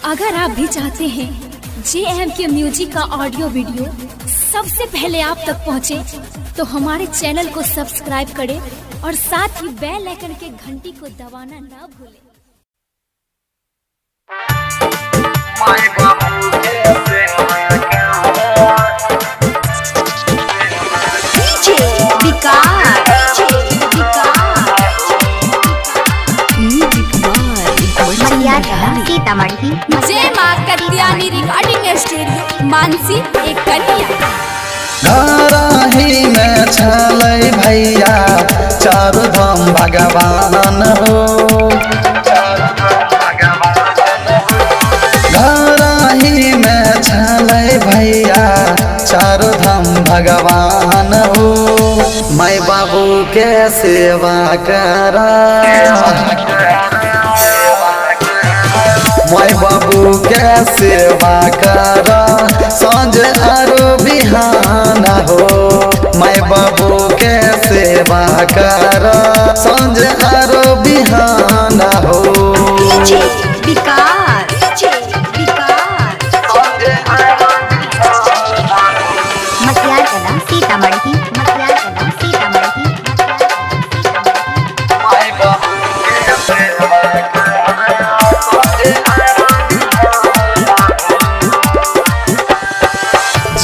अगर आप भी चाहते हैं JMK म्यूजिक का ऑडियो वीडियो सबसे पहले आप तक पहुंचे, तो हमारे चैनल को सब्सक्राइब करें और साथ ही बेल आइकन के घंटी को दबाना ना भूलें। सीतामढ़ी जय मां कल्याणी रिकॉर्डिंग स्टूडियो मानसी एक कन्या। घरही में छलै भैया चारू धाम भगवान हो। घरही में छलै भैया चारू धाम भगवान हो। माई बाबू के सेवा करा, माई बाबू के सेवा कर सांझ आरो बिहान हो। माई बाबू के सेवा कर सांझ आरो बिहान हो। सीतामढ़ी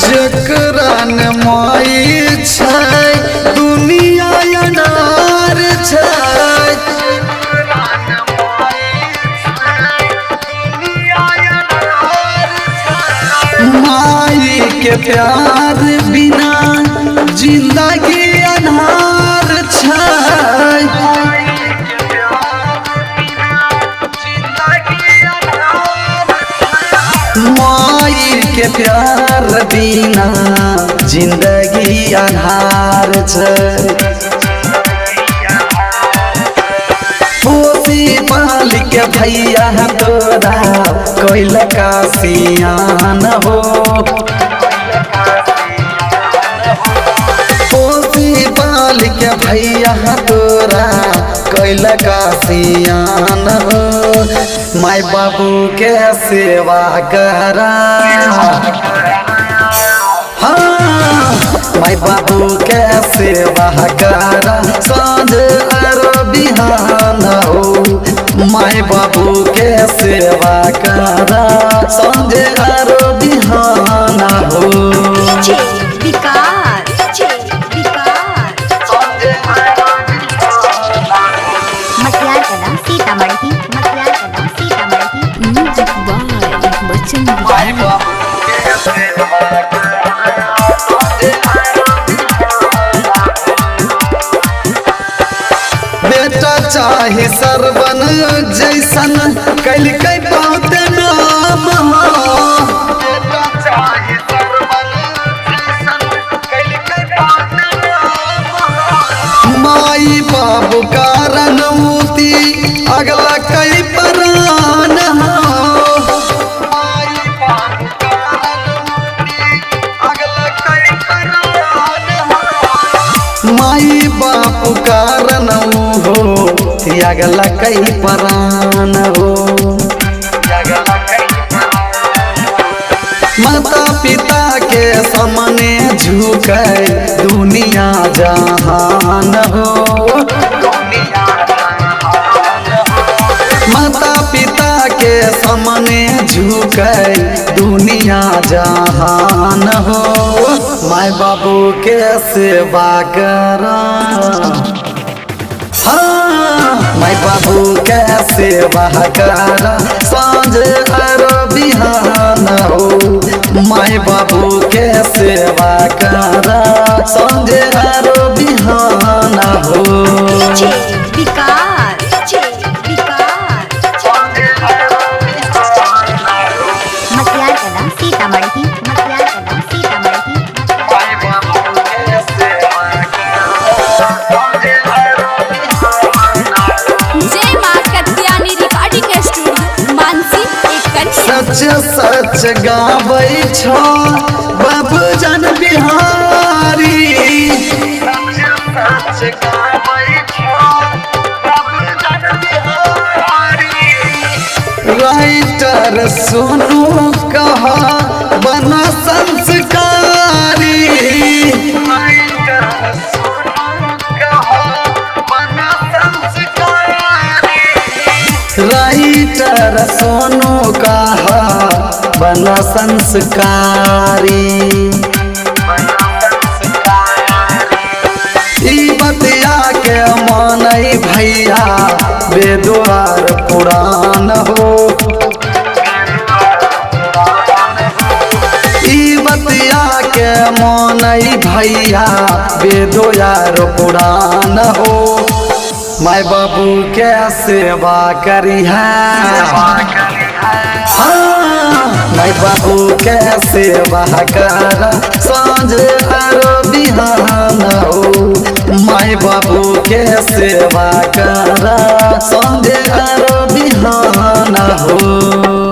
जकरन माई छै दुनिया अनार छै। माई के प्यार बिना जिंदगी अनार छै। माई के प्यार बिना जिंदगी अन्हार छै। पोसी पाल के भैया तोरा कोइल का सियान हो। पोसी पाल के भैया तोरा कोइल का सियान हो। माई बाबू के सेवा करा, हाँ माई बाबू के सेवा करा सांझ आरो बिहान हो। माई बाबू के सेवा करा सांझ आरो बिहान हो। सीतामढ़ी म्यूजिक बाय बच्चन बेटा चाहे सरवन जैसन कल के बहुत नाम हो। माई बाबू कारण मोती अगला कई प्राण हो। माई बापू कारण हो अगला कई प्राण हो। माता पिता के सामने झुके दुनिया जहान हो। माता पिता के सामने झुके दुनिया जहान हो। माई बाबू के सेवा करा, हाँ माई बाबू के सेवा करा सांझ आरो बिहान हो। माई बाबू के सेवा करा सांझ आरो बिहान हो। सीतामढ़ी जय मां कल्याणी रिकॉर्डिंग स्टूडियो मानसी एक कन्या। सच सच गाबै छो बाबू जन बिहारी। सच गाबै छो बाबू जन बिहारी। राइटर सोनू कहा बना संस्कारी, राइटर सोनू कहा बना संस्कारी। ई बतिया के मानई भैया बेद्वार पुराण हो, ई बतिया के मानई भैया बेद्वार पुराण हो। माय बाबू के सेवा करी है, माय बाबू के सेवा कर सांझ और बिहान हो, माय बाबू के सेवा कर सांझ और बिहान हो।